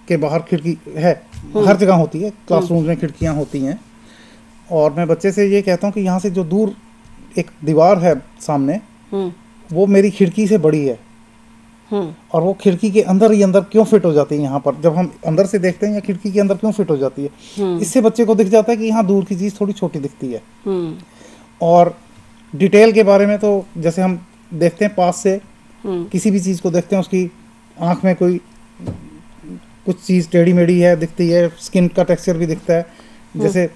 के बाहर खिड़की है, हर जगह होती है, क्लासरूम में खिड़कियाँ होती हैं, और मैं बच्चे से ये कहता हूँ कि यहाँ से जो दूर एक दीवार है सामने, वो मेरी खिड़की से बड़ी है, और वो खिड़की के अंदर ही अंदर क्यों फिट हो जाती है यहाँ पर, जब हम अंदर से देखते हैं या खिड़की के अंदर क्यों फिट हो जाती है, इससे बच्चे को दिख जाता है कि यहाँ दूर की चीज़ थोड़ी छोटी दिखती है। और डिटेल के बारे में तो जैसे हम देखते हैं पास से किसी भी चीज़ को देखते हैं, उसकी आँख में कोई कुछ चीज़ टेढ़ी मेढ़ी है दिखती है, स्किन का टेक्सचर भी दिखता है, जैसे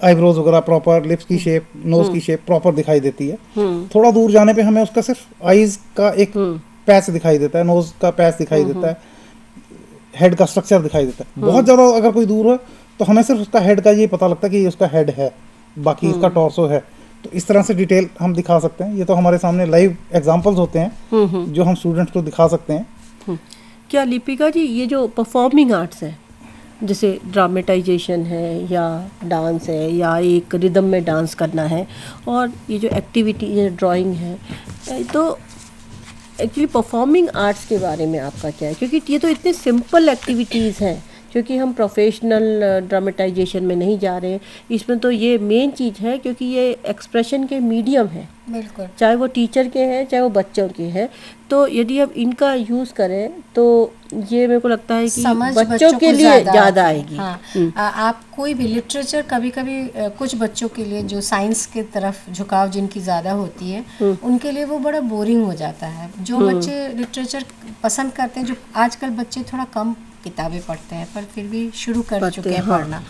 आईब्रोज वगैरह प्रॉपर, लिप्स की शेप, नोज की शेप प्रॉपर दिखाई देती है। थोड़ा दूर जाने पे हमें उसका सिर्फ आईज का एक पैच दिखाई देता है, नोज का पैच दिखाई देता है, हेड का स्ट्रक्चर दिखाई देता है। बहुत ज़्यादा अगर कोई दूर हो तो हमें सिर्फ उसका हेड का ये पता लगता है कि ये उसका हेड है, बाकी इसका टॉर्सो है। तो इस तरह से डिटेल हम दिखा सकते हैं। ये तो हमारे सामने लाइव एग्जांपल्स होते हैं जो हम स्टूडेंट्स को दिखा सकते हैं। क्या लिपिका जी, ये जो परफॉर्मिंग आर्ट्स है, जैसे ड्रामेटाइजेशन है या डांस है या एक रिदम में डांस करना है, और ये जो एक्टिविटी ये ड्राइंग है, तो एक्चुअली परफॉर्मिंग आर्ट्स के बारे में आपका क्या है? क्योंकि ये तो इतने सिंपल एक्टिविटीज़ हैं, क्योंकि हम प्रोफेशनल ड्रामेटाइजेशन में नहीं जा रहे हैं, इसमें तो ये मेन चीज़ है क्योंकि ये एक्सप्रेशन के मीडियम है, बिल्कुल, चाहे वो टीचर के हैं चाहे वो बच्चों के हैं। तो यदि हम इनका यूज़ करें तो ये मेरे को लगता है कि बच्चों के लिए ज़्यादा आएगी। हाँ, आप कोई भी लिटरेचर, कभी कभी कुछ बच्चों के लिए जो साइंस की तरफ झुकाव जिनकी ज़्यादा होती है, उनके लिए वो बड़ा बोरिंग हो जाता है। जो बच्चे लिटरेचर पसंद करते हैं, जो आजकल बच्चे थोड़ा कम किताबें पढ़ते हैं पर फिर भी शुरू कर चुके हैं पढ़ना।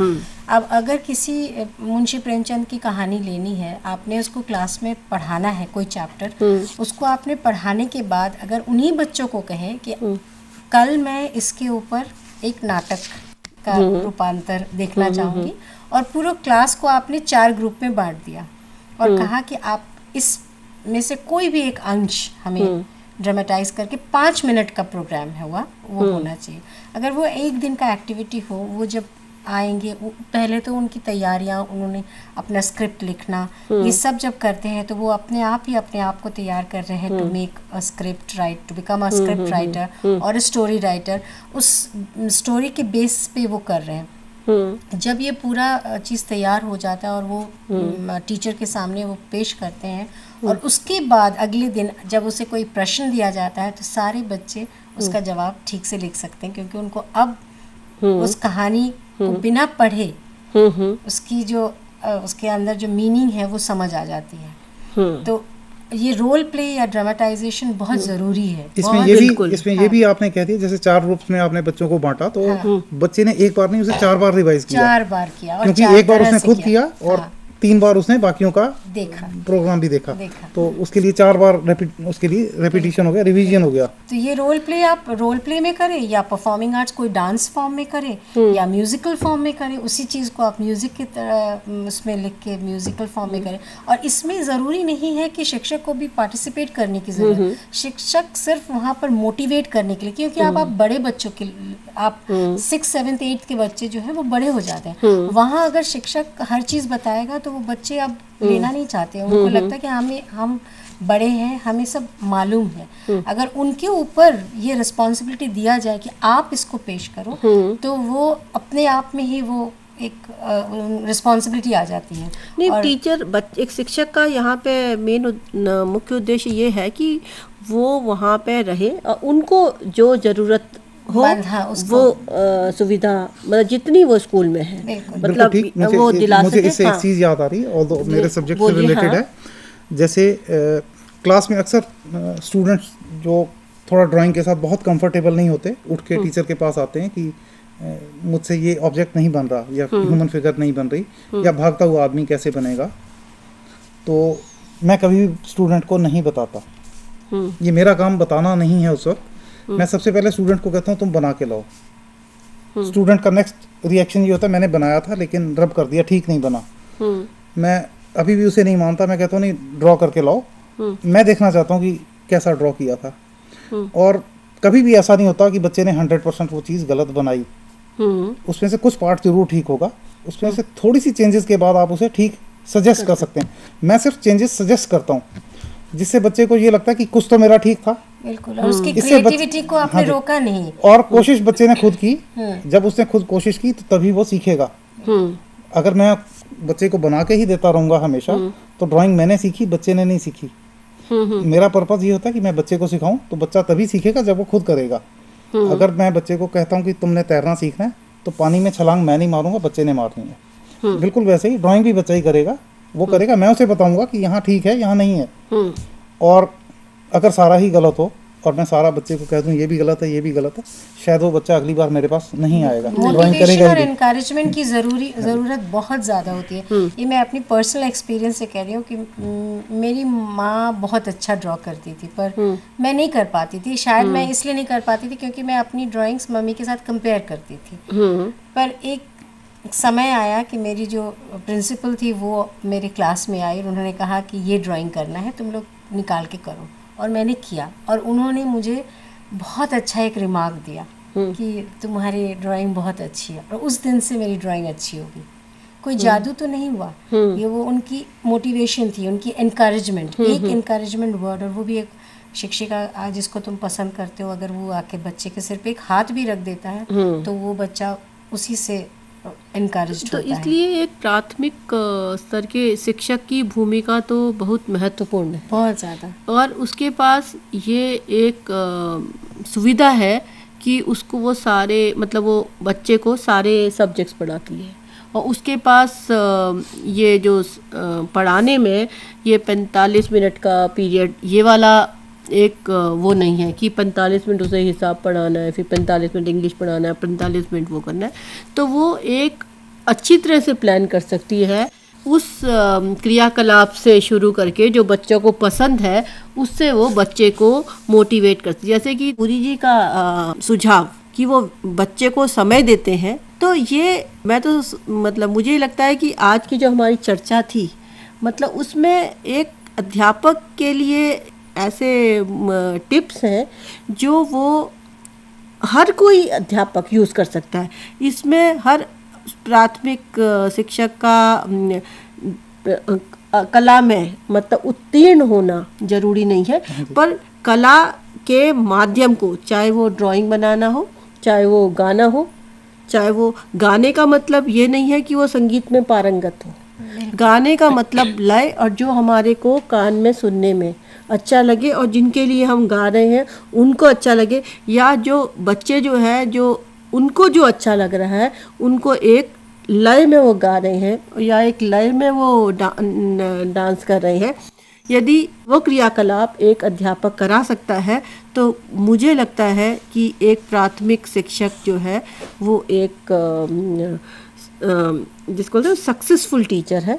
अब अगर किसी मुंशी प्रेमचंद की कहानी लेनी है, आपने उसको क्लास में पढ़ाना है कोई चैप्टर, उसको आपने पढ़ाने के बाद अगर उन्हीं बच्चों को कहें कि कल मैं इसके ऊपर एक नाटक का रूपांतर देखना चाहूँगी, और पूरा क्लास को आपने 4 ग्रुप में बांट दिया और कहा कि आप इस में से कोई भी एक अंश हमें ड्रामेटाइज करके 5 मिनट का प्रोग्राम है वो होना चाहिए। अगर वो एक दिन का एक्टिविटी हो, वो जब आएंगे पहले तो उनकी तैयारियां, उन्होंने अपना स्क्रिप्ट लिखना, ये सब जब करते हैं तो वो अपने आप को तैयार कर रहे हैं to make a script right, to become a script writer और स्टोरी राइटर। उस स्टोरी के बेस पे वो कर रहे हैं। जब ये पूरा चीज़ तैयार हो जाता है और वो टीचर के सामने वो पेश करते हैं, और उसके बाद अगले दिन जब उसे कोई प्रश्न दिया जाता है तो सारे बच्चे उसका जवाब ठीक से लिख सकते हैं, क्योंकि उनको अब उस कहानी को बिना पढ़े उसकी जो उसके अंदर जो मीनिंग है वो समझ आ जाती है। तो ये रोल प्ले या ड्रामेटाइजेशन बहुत ज़रूरी है। इसमें ये भी आपने कह दिया, जैसे 4 ग्रुप्स में आपने बच्चों को बांटा, तो बच्चे ने एक बार नहीं, उसे 4 बार रिवाइज किया, 4 बार किया, क्योंकि एक बार उसने खुद किया और 3 बार उसने बाकियों का देखा, प्रोग्राम भी देखा। तो उसके लिए 4 बार उसके लिए रेपिटेशन हो गया, रिवीजन हो गया। तो ये रोल प्ले आप रोल प्ले में करें या परफॉर्मिंग आर्ट्स कोई डांस फॉर्म में करें या म्यूजिकल फॉर्म में करें, उसी चीज़ को आप म्यूजिक की तरह उसमें लिख के म्यूजिकल फॉर्म में करें। और इसमें ज़रूरी नहीं है कि शिक्षक को भी पार्टिसिपेट करने की ज़रूरत, शिक्षक सिर्फ वहाँ पर मोटिवेट करने के लिए, क्योंकि आप बड़े बच्चों के, आप 6th 7th 8th के बच्चे जो है वो बड़े हो जाते हैं, वहाँ अगर शिक्षक हर चीज़ बताएगा तो वो बच्चे अब लेना नहीं चाहते हैं। उनको लगता है कि हम बड़े हैं, हमें सब मालूम है। अगर उनके ऊपर ये रिस्पॉन्सिबिलिटी दिया जाए कि आप इसको पेश करो, तो वो अपने आप में ही वो एक रिस्पॉन्सिबिलिटी आ जाती है। नहीं, और टीचर एक शिक्षक का यहाँ पे मेन मुख्य उद्देश्य ये है कि वो वहाँ पे रहे और उनको जो ज़रूरत हो हाँ, वो सुविधा मतलब जितनी वो स्कूल में है बिल्कुल मतलब ठीक। वो दिला मुझे सके। इससे हाँ, एक चीज़ याद आ रही है, ऑल्दो मेरे सब्जेक्ट से बोलिए। रिलेटेड हाँ। है। जैसे क्लास में अक्सर स्टूडेंट्स जो थोड़ा ड्राइंग के साथ बहुत कंफर्टेबल नहीं होते, उठ के टीचर के पास आते हैं कि मुझसे ये ऑब्जेक्ट नहीं बन रहा, या ह्यूमन फिगर नहीं बन रही, या भागता हुआ आदमी कैसे बनेगा। तो मैं कभी भी स्टूडेंट को नहीं बताता, ये मेरा काम बताना नहीं है उस वक्त। मैं सबसे पहले स्टूडेंट को कहता हूँ तुम बना के लाओ। स्टूडेंट का नेक्स्ट रिएक्शन ये होता है मैंने बनाया था लेकिन रब कर दिया, ठीक नहीं बना। मैं अभी भी उसे नहीं मानता, मैं कहता हूँ नहीं, ड्रॉ करके लाओ, मैं देखना चाहता हूँ कि कैसा ड्रॉ किया था। और कभी भी ऐसा नहीं होता कि बच्चे ने 100% वो चीज़ गलत बनाई। उसमें से कुछ पार्ट जरूर ठीक होगा, उसमें से थोड़ी सी चेंजेस के बाद आप उसे ठीक सजेस्ट कर सकते हैं। मैं सिर्फ चेंजेस सजेस्ट करता हूँ, जिससे बच्चे को ये लगता है कि कुछ तो मेरा ठीक था। बिल्कुल, और उसकी इससे क्रिएटिविटी को आपने हाँ जी। रोका नहीं। और कोशिश बच्चे ने खुद की, जब उसने खुद कोशिश की तो तभी वो सीखेगा। अगर मैं बच्चे को बना के ही देता रहूँगा हमेशा, तो ड्राइंग मैंने सीखी, बच्चे ने नहीं सीखी। मेरा पर्पज़ ये होता है कि मैं बच्चे को सिखाऊं, तो बच्चा तभी सीखेगा जब वो खुद करेगा। अगर मैं बच्चे को कहता हूँ कि तुमने तैरना सीखना है, तो पानी में छलांग मैं नहीं मारूंगा, बच्चे ने मारनी है। बिल्कुल वैसे ही ड्राइंग भी बच्चा ही करेगा, वो करेगा, मैं उसे बताऊंगा कि यहाँ ठीक है, यहाँ नहीं है। और अगर सारा ही गलत हो और मैं सारा बच्चे को कह दूं ये भी गलत है, ये भी गलत है, शायद वो बच्चा अगली बार मेरे पास नहीं आएगा, ड्राइंग मोटिवेशन करेगा और ही नहीं। एनकरेजमेंट की ज़रूरत बहुत ज़्यादा होती है। ये मैं अपनी पर्सनल एक्सपीरियंस से कह रही हूँ कि मेरी माँ बहुत अच्छा ड्रॉ करती थी, पर मैं नहीं कर पाती थी। शायद मैं इसलिए नहीं कर पाती थी क्योंकि मैं अपनी ड्राइंग्स मम्मी के साथ कंपेयर करती थी। पर एक समय आया कि मेरी जो प्रिंसिपल थी वो मेरे क्लास में आई और उन्होंने कहा कि ये ड्राइंग करना है, तुम लोग निकाल के करो। और मैंने किया और उन्होंने मुझे बहुत अच्छा एक रिमार्क दिया कि तुम्हारी ड्राइंग बहुत अच्छी है। और उस दिन से मेरी ड्राइंग अच्छी होगी। कोई जादू तो नहीं हुआ, ये वो उनकी मोटिवेशन थी, उनकी एनकरेजमेंट, एक एनकरेजमेंट वर्ड। और वो भी एक शिक्षिका जिसको तुम पसंद करते हो, अगर वो आके बच्चे के सिर पे एक हाथ भी रख देता है तो वो बच्चा उसी से एनकरेज तो होता है। इसलिए एक प्राथमिक स्तर के शिक्षक की भूमिका तो बहुत महत्वपूर्ण है, बहुत ज़्यादा। और उसके पास ये एक सुविधा है कि उसको वो सारे मतलब वो बच्चे को सारे सब्जेक्ट्स पढ़ाती है। और उसके पास ये जो पढ़ाने में ये 45 मिनट का पीरियड, ये वाला एक वो नहीं है कि 45 मिनट उसे हिसाब पढ़ाना है, फिर 45 मिनट इंग्लिश पढ़ाना है, 45 मिनट वो करना है। तो वो एक अच्छी तरह से प्लान कर सकती है, उस क्रियाकलाप से शुरू करके जो बच्चों को पसंद है उससे वो बच्चे को मोटिवेट करती है। जैसे कि पुरी जी का सुझाव कि वो बच्चे को समय देते हैं, तो ये मैं तो मतलब मुझे लगता है कि आज की जो हमारी चर्चा थी, मतलब उसमें एक अध्यापक के लिए ऐसे टिप्स हैं जो वो हर कोई अध्यापक यूज़ कर सकता है। इसमें हर प्राथमिक शिक्षक का कला में मतलब उत्तीर्ण होना जरूरी नहीं है, पर कला के माध्यम को, चाहे वो ड्राइंग बनाना हो, चाहे वो गाना हो, चाहे वो गाने का मतलब ये नहीं है कि वो संगीत में पारंगत हो। गाने का मतलब लय और जो हमारे को कान में सुनने में अच्छा लगे और जिनके लिए हम गा रहे हैं उनको अच्छा लगे, या जो बच्चे जो है जो उनको जो अच्छा लग रहा है उनको एक लय में वो गा रहे हैं या एक लय में वो डांस कर रहे हैं। यदि वो क्रियाकलाप एक अध्यापक करा सकता है तो मुझे लगता है कि एक प्राथमिक शिक्षक जो है वो एक जिसको बोलते हैं सक्सेसफुल टीचर है,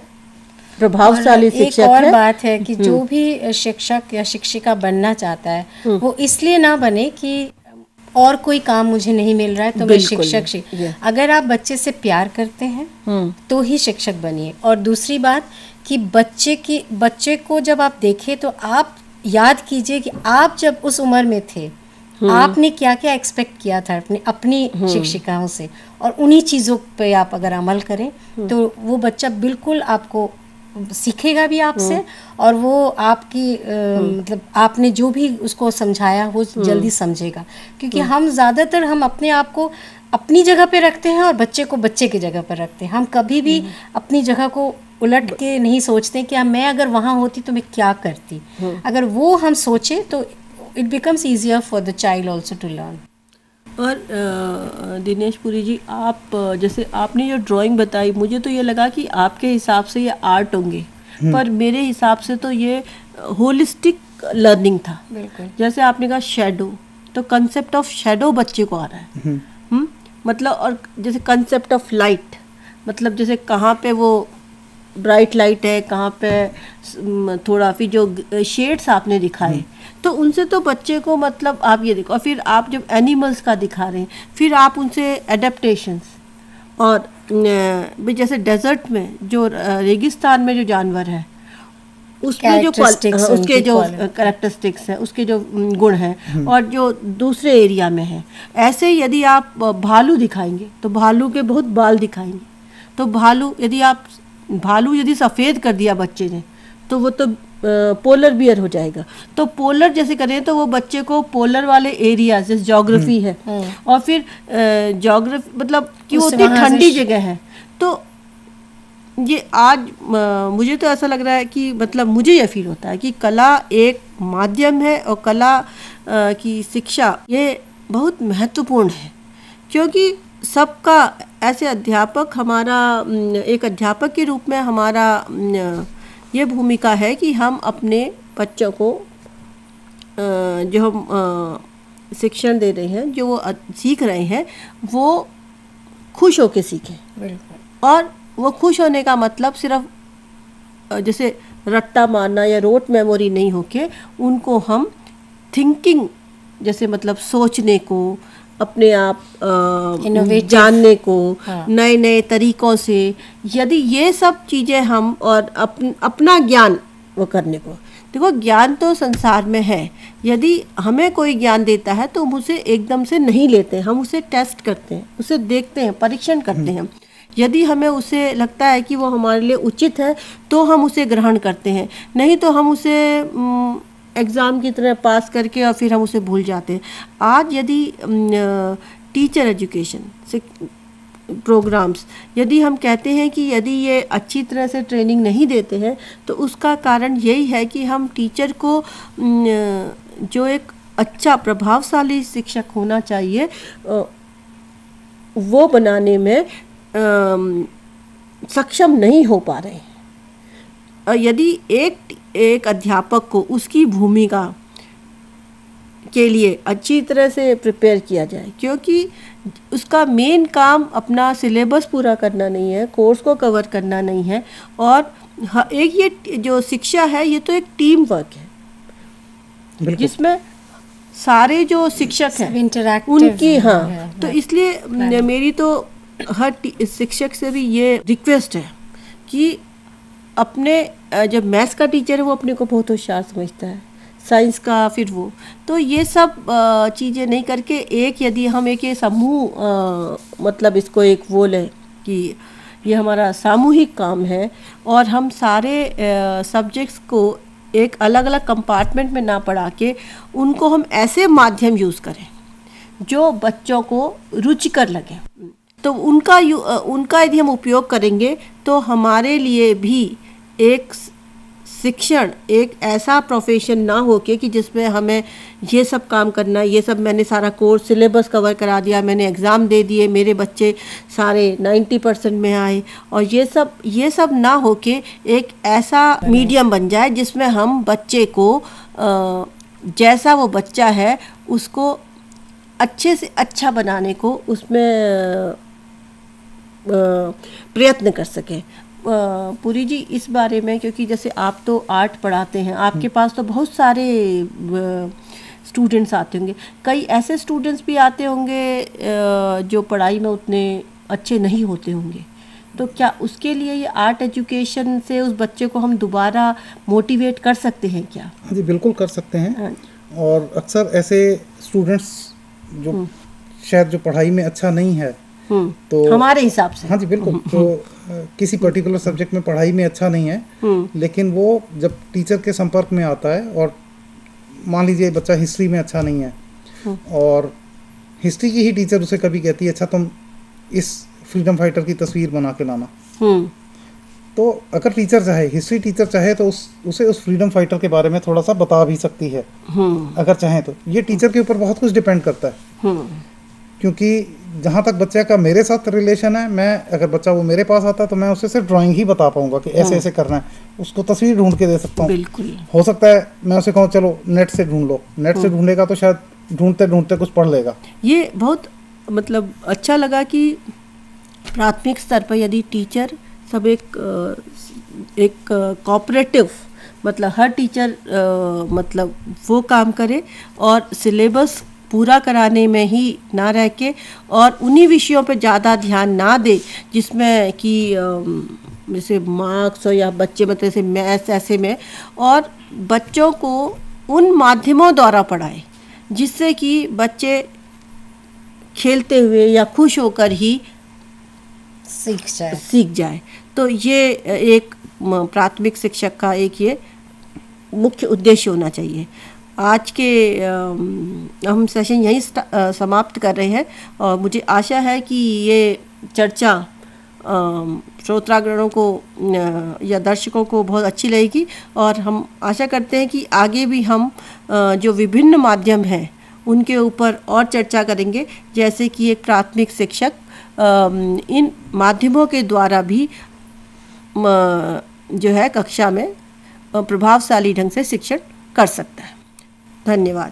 प्रभावशाली शिक्षक है। एक और बात है कि जो भी शिक्षक या शिक्षिका बनना चाहता है वो इसलिए ना बने कि और कोई काम मुझे नहीं मिल रहा है तो मैं शिक्षक। अगर आप बच्चे से प्यार करते हैं तो ही शिक्षक बनिए। और दूसरी बात कि बच्चे को जब आप देखें तो आप याद कीजिए कि आप जब उस उम्र में थे आपने क्या क्या एक्सपेक्ट किया था अपनी शिक्षिकाओं से, और उन्हीं चीज़ों पे आप अगर अमल करें तो वो बच्चा बिल्कुल आपको सीखेगा भी आपसे, और वो आपकी मतलब आपने जो भी उसको समझाया वो जल्दी समझेगा। क्योंकि हम ज़्यादातर हम अपने आप को अपनी जगह पे रखते हैं और बच्चे को बच्चे की जगह पर रखते हैं। हम कभी भी अपनी जगह को उलट के नहीं सोचते कि मैं अगर वहाँ होती तो मैं क्या करती। अगर वो हम सोचे तो it becomes easier for the child also to learn. और दिनेश पुरी जी, आप जैसे आपने जो ड्राइंग बताई, मुझे तो ये लगा कि आपके हिसाब से ये आर्ट होंगे, पर मेरे हिसाब से तो ये होलिस्टिक लर्निंग था। बिल्कुल। जैसे आपने कहा शेडो, तो कंसेप्ट ऑफ शेडो बच्चे को आ रहा है। मतलब, और जैसे कंसेप्ट ऑफ लाइट, मतलब जैसे कहाँ पे वो ब्राइट लाइट है, कहाँ पे थोड़ा, फिर जो शेड्स आपने दिखाए, तो उनसे तो बच्चे को, मतलब आप ये देखो, और फिर आप जब एनिमल्स का दिखा रहे हैं, फिर आप उनसे एडेप्टेशंस, और भी जैसे डेजर्ट में जो रेगिस्तान में जो जानवर है उसमें जो उसके जो कैरेक्टरिस्टिक्स हैं, उसके जो गुण हैं, और जो दूसरे एरिया में है, ऐसे यदि आप भालू दिखाएंगे तो भालू के बहुत बाल दिखाएंगे, तो भालू यदि सफ़ेद कर दिया बच्चे ने तो वो तो पोलर बियर हो जाएगा। तो पोलर जैसे करें तो वो बच्चे को पोलर वाले एरिया, जैसे ज्योग्राफी है, और फिर ज्योग्राफी मतलब कि वो इतनी ठंडी जगह है, तो ये आज मुझे तो ऐसा लग रहा है कि मतलब मुझे यह फील होता है कि कला एक माध्यम है, और कला की शिक्षा ये बहुत महत्वपूर्ण है, क्योंकि सबका ऐसे अध्यापक, हमारा एक अध्यापक के रूप में हमारा ये भूमिका है कि हम अपने बच्चों को जो हम शिक्षण दे रहे हैं, जो वो सीख रहे हैं, वो खुश होके सीखें। बिल्कुल। और वो खुश होने का मतलब सिर्फ जैसे रट्टा मारना या रोट मेमोरी नहीं होके, उनको हम थिंकिंग, जैसे मतलब सोचने को, अपने आप जानने को, नए नए तरीक़ों से, यदि ये सब चीज़ें हम, और अपना ज्ञान वो करने को, देखो ज्ञान तो संसार में है, यदि हमें कोई ज्ञान देता है तो हम उसे एकदम से नहीं लेते, हम उसे टेस्ट करते हैं, उसे देखते हैं, परीक्षण करते हैं। यदि हमें उसे लगता है कि वो हमारे लिए उचित है तो हम उसे ग्रहण करते हैं, नहीं तो हम उसे एग्ज़ाम की तरह पास करके और फिर हम उसे भूल जाते हैं। आज यदि टीचर एजुकेशन प्रोग्राम्स, यदि हम कहते हैं कि यदि ये अच्छी तरह से ट्रेनिंग नहीं देते हैं, तो उसका कारण यही है कि हम टीचर को जो एक अच्छा प्रभावशाली शिक्षक होना चाहिए वो बनाने में सक्षम नहीं हो पा रहे हैं। और यदि एक अध्यापक को उसकी भूमिका के लिए अच्छी तरह से प्रिपेयर किया जाए, क्योंकि उसका मेन काम अपना सिलेबस पूरा करना नहीं है, कोर्स को कवर करना नहीं है, और एक ये जो शिक्षा है ये तो एक टीम वर्क है जिसमें सारे जो शिक्षक हैं उनकी तो इसलिए मेरी तो हर शिक्षक से भी ये रिक्वेस्ट है कि अपने जब मैथ्स का टीचर है वो अपने को बहुत होशियार समझता है, साइंस का फिर वो, तो ये सब चीज़ें नहीं करके एक यदि हम एक ये समूह मतलब इसको एक वो लें कि ये हमारा सामूहिक काम है, और हम सारे सब्जेक्ट्स को एक अलग अलग कंपार्टमेंट में ना पढ़ा के उनको हम ऐसे माध्यम यूज़ करें जो बच्चों को रुचिकर लगे, तो उनका यदि हम उपयोग करेंगे तो हमारे लिए भी एक शिक्षण एक ऐसा प्रोफेशन ना हो के कि जिसमें हमें ये सब काम करना, ये सब मैंने सारा कोर्स सिलेबस कवर करा दिया, मैंने एग्ज़ाम दे दिए, मेरे बच्चे सारे 90% में आए, और ये सब ना हो के एक ऐसा मीडियम बन जाए जिसमें हम बच्चे को जैसा वो बच्चा है उसको अच्छे से अच्छा बनाने को उसमें प्रयत्न कर सकें। पुरी जी इस बारे में, क्योंकि जैसे आप तो आर्ट पढ़ाते हैं, आपके पास तो बहुत सारे स्टूडेंट्स आते होंगे, कई ऐसे स्टूडेंट्स भी आते होंगे जो पढ़ाई में उतने अच्छे नहीं होते होंगे, तो क्या उसके लिए ये आर्ट एजुकेशन से उस बच्चे को हम दोबारा मोटिवेट कर सकते हैं क्या? जी बिल्कुल कर सकते हैं। और अक्सर ऐसे स्टूडेंट्स जो शायद जो पढ़ाई में अच्छा नहीं है तो हमारे हिसाब से। हाँ जी बिल्कुल। तो किसी पर्टिकुलर सब्जेक्ट में पढ़ाई में अच्छा नहीं है, लेकिन वो जब टीचर के संपर्क में आता है, और मान लीजिए बच्चा हिस्ट्री में अच्छा नहीं है, और हिस्ट्री की ही टीचर उसे कभी कहती है अच्छा तुम इस फ्रीडम फाइटर की तस्वीर बना के लाना, तो अगर टीचर चाहे, हिस्ट्री टीचर चाहे, तो उसे उस फ्रीडम फाइटर के बारे में थोड़ा सा बता भी सकती है, अगर चाहे तो। ये टीचर के ऊपर बहुत कुछ डिपेंड करता है, क्योंकि जहाँ तक बच्चे का मेरे साथ रिलेशन है, मैं अगर बच्चा वो मेरे पास आता है तो मैं उसे सिर्फ ड्राइंग ही बता पाऊंगा कि ऐसे ऐसे करना है, उसको तस्वीर ढूंढ के दे सकता हूँ। बिल्कुल। हो सकता है मैं उसे कहूँ चलो नेट से ढूंढ लो, नेट से ढूंढेगा तो शायद ढूंढते ढूंढते कुछ पढ़ लेगा। ये बहुत मतलब अच्छा लगा कि प्राथमिक स्तर पर यदि टीचर सब एक कोऑपरेटिव, मतलब हर टीचर मतलब वो काम करे और सिलेबस पूरा कराने में ही ना रह के और उन्हीं विषयों पे ज़्यादा ध्यान ना दे जिसमें कि जैसे मार्क्स हो या बच्चे मतलब जैसे मैथ्स ऐसे में, और बच्चों को उन माध्यमों द्वारा पढ़ाए जिससे कि बच्चे खेलते हुए या खुश होकर ही सीख जाए। तो ये एक प्राथमिक शिक्षक का एक ये मुख्य उद्देश्य होना चाहिए। आज के हम सेशन यहीं समाप्त कर रहे हैं, और मुझे आशा है कि ये चर्चा श्रोतागणों को या दर्शकों को बहुत अच्छी लगेगी, और हम आशा करते हैं कि आगे भी हम जो विभिन्न माध्यम हैं उनके ऊपर और चर्चा करेंगे, जैसे कि एक प्राथमिक शिक्षक इन माध्यमों के द्वारा भी जो है कक्षा में प्रभावशाली ढंग से शिक्षण कर सकता है। धन्यवाद।